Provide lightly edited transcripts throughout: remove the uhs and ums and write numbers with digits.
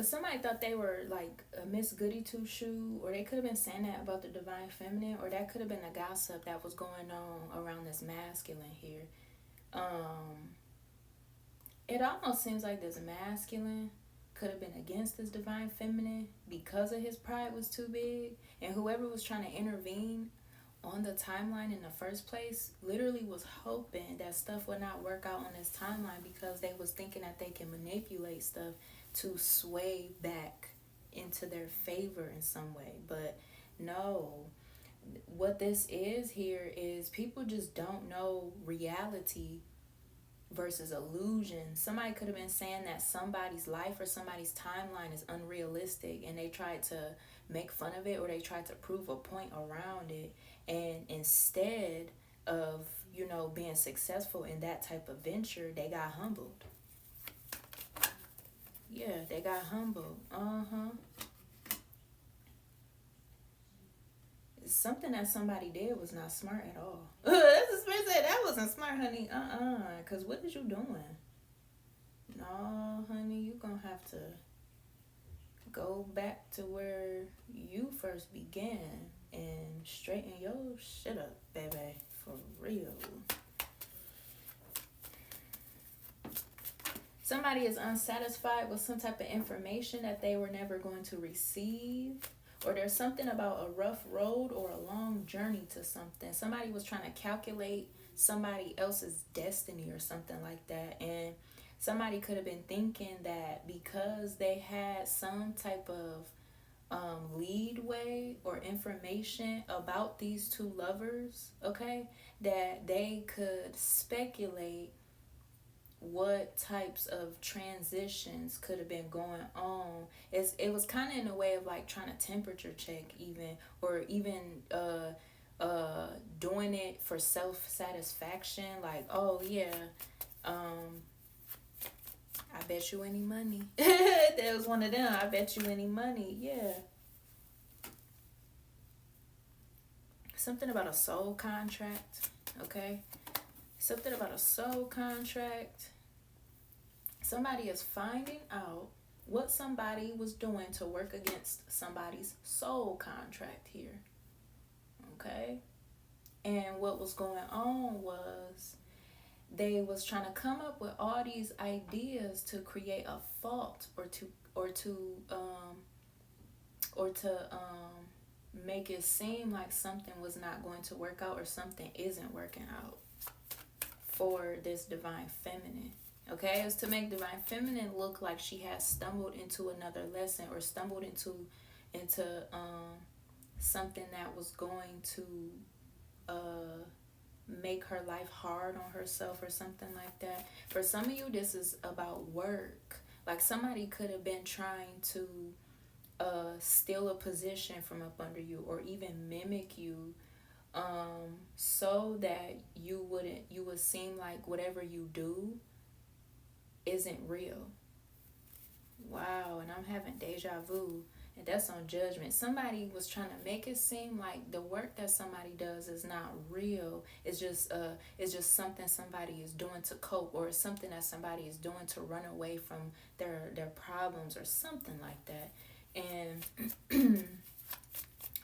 Somebody thought they were like a Miss Goody Two Shoe, or they could have been saying that about the divine feminine, or that could have been a gossip that was going on around this masculine here. Um, it almost seems like this masculine could have been against this divine feminine because of his pride was too big, and whoever was trying to intervene on the timeline in the first place literally was hoping that stuff would not work out on this timeline because they was thinking that they can manipulate stuff to sway back into their favor in some way. But no, what this is here is people just don't know reality versus illusion. Somebody could have been saying that somebody's life or somebody's timeline is unrealistic, and they tried to make fun of it, or they tried to prove a point around it. And instead of, being successful in that type of venture, they got humbled. Yeah, they got humbled. Something that somebody did was not smart at all. That's the spirit said that wasn't smart, honey. Cause what is you doing? No, honey, you gonna have to go back to where you first began and straighten your shit up, baby. For real. Somebody is unsatisfied with some type of information that they were never going to receive. Or there's something about a rough road or a long journey to something. Somebody was trying to calculate somebody else's destiny or something like that. And somebody could have been thinking that because they had some type of leadway or information about these two lovers, okay, that they could speculate what types of transitions could have been going on. It was kind of in a way of like trying to temperature check, even, or even doing it for self-satisfaction, like, oh yeah, I bet you any money. That was one of them. I bet you any money. Yeah. Something about a soul contract, okay? Something about a soul contract. Somebody is finding out what somebody was doing to work against somebody's soul contract here, okay? And what was going on was they was trying to come up with all these ideas to create a fault or to make it seem like something was not going to work out or something isn't working out for this divine feminine. Okay, it's to make divine feminine look like she has stumbled into another lesson or stumbled into something that was going to make her life hard on herself or something like that. For some of you, this is about work. Like somebody could have been trying to steal a position from up under you, or even mimic you, so that you would seem like whatever you do isn't real. Wow, and I'm having deja vu, and that's on judgment. Somebody was trying to make it seem like the work that somebody does is not real. It's just something somebody is doing to cope, or something that somebody is doing to run away from their problems or something like that. And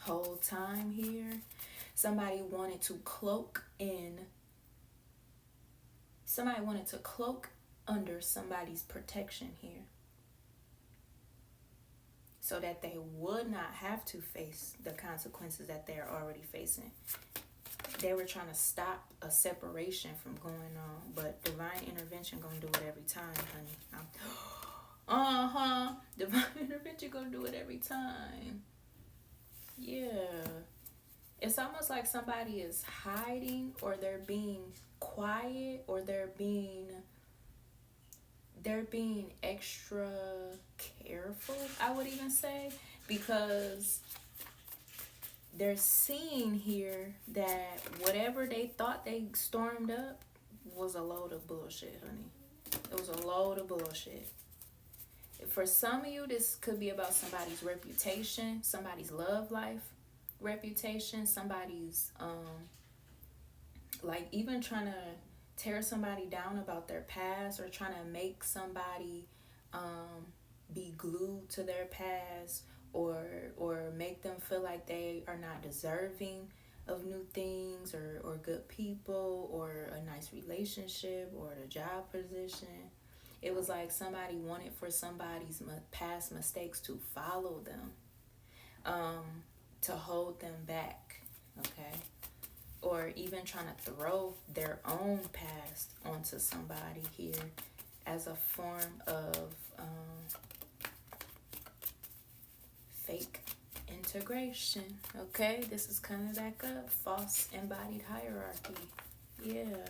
whole time here, somebody wanted to cloak under somebody's protection here, so that they would not have to face the consequences that they're already facing. They were trying to stop a separation from going on, but divine intervention gonna do it every time, honey. Divine intervention gonna do it every time. Yeah. It's almost like somebody is hiding, or they're being quiet, or they're being extra careful, I would even say, because they're seeing here that whatever they thought they stormed up was a load of bullshit, honey. It was a load of bullshit. For some of you, this could be about somebody's reputation, somebody's love life reputation, somebody's like even trying to tear somebody down about their past, or trying to make somebody be glued to their past, or make them feel like they are not deserving of new things, or good people, or a nice relationship, or the job position. It was like somebody wanted for somebody's past mistakes to follow them, to hold them back, okay? Or even trying to throw their own past onto somebody here as a form of fake integration, okay? This is coming back up. False embodied hierarchy. Yeah.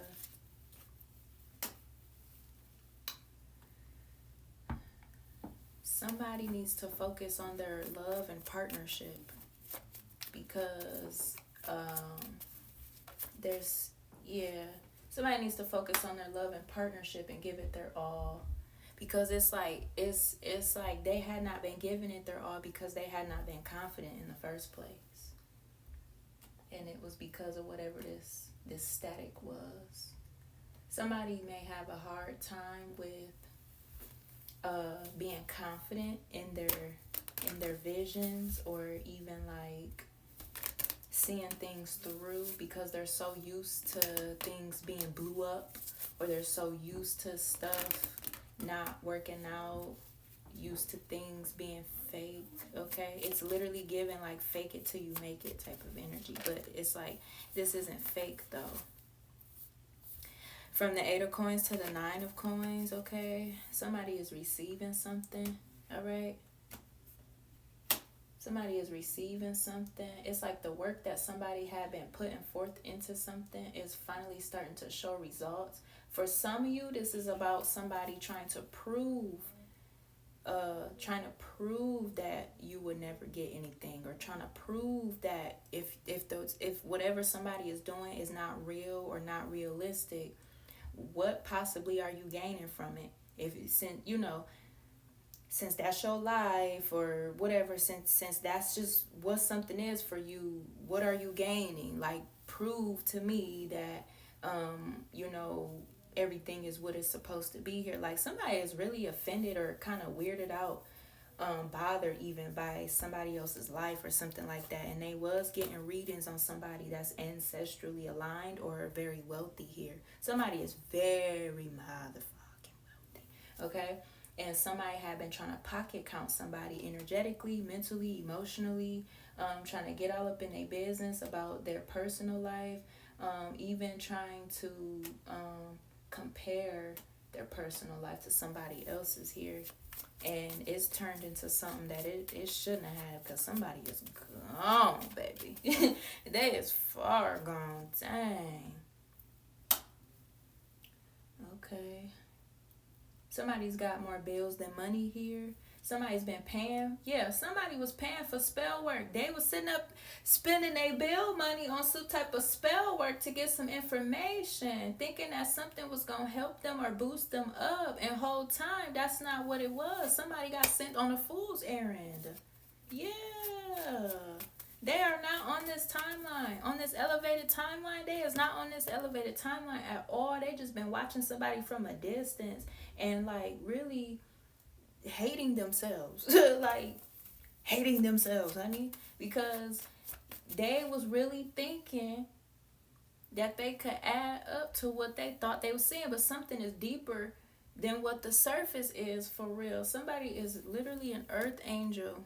Somebody needs to focus on their love and partnership, because somebody needs to focus on their love and partnership and give it their all, because it's like they had not been giving it their all because they had not been confident in the first place, and it was because of whatever this static was. Somebody may have a hard time with being confident in their visions, or even like seeing things through, because they're so used to things being blew up, or they're so used to stuff not working out, used to things being fake, okay? It's literally given like fake it till you make it type of energy, but it's like this isn't fake though. From the 8 of coins to the 9 of coins, okay? Somebody is receiving something, all right? Somebody is receiving something. It's like the work that somebody had been putting forth into something is finally starting to show results. For some of you, this is about somebody trying to prove that you would never get anything, or trying to prove that if whatever somebody is doing is not real or not realistic, what possibly are you gaining from it? Since that's your life or whatever, since that's just what something is for you, what are you gaining? Like, prove to me that everything is what it's supposed to be here. Like, somebody is really offended or kind of weirded out, bothered even by somebody else's life or something like that, and they was getting readings on somebody that's ancestrally aligned or very wealthy here. Somebody is very motherfucking wealthy, okay? And somebody had been trying to pocket count somebody energetically, mentally, emotionally, trying to get all up in their business about their personal life, even trying to compare their personal life to somebody else's here. And it's turned into something that it shouldn't have, because somebody is gone, baby. They is far gone. Dang. Okay. Somebody's got more bills than money here. Somebody's been paying. Yeah, somebody was paying for spell work. They was sitting up spending their bill money on some type of spell work to get some information, thinking that something was going to help them or boost them up. And whole time, that's not what it was. Somebody got sent on a fool's errand. Yeah. They are not on this timeline, on this elevated timeline. They is not on this elevated timeline at all. They just been watching somebody from a distance and like really hating themselves. Like hating themselves, honey, because they was really thinking that they could add up to what they thought they were seeing, but something is deeper than what the surface is for real. Somebody is literally an earth angel.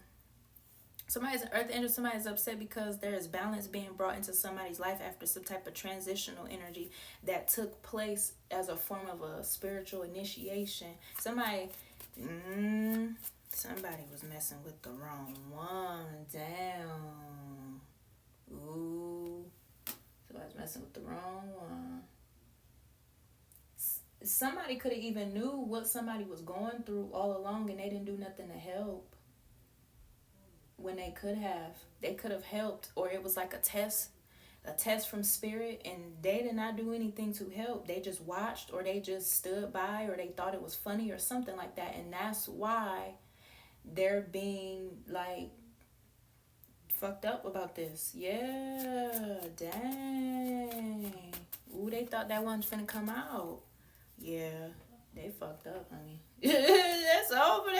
Somebody's an earth angel. Somebody's upset because there is balance being brought into somebody's life after some type of transitional energy that took place as a form of a spiritual initiation. Somebody was messing with the wrong one. Damn. Ooh. Somebody's messing with the wrong one. Somebody could have even knew what somebody was going through all along, and they didn't do nothing to help. When they could have helped, or it was like a test from spirit, and they did not do anything to help. They just watched, or they just stood by, or they thought it was funny or something like that. And that's why they're being like fucked up about this. Yeah, dang. Ooh, they thought that one's finna come out. Yeah, they fucked up, honey. That's over.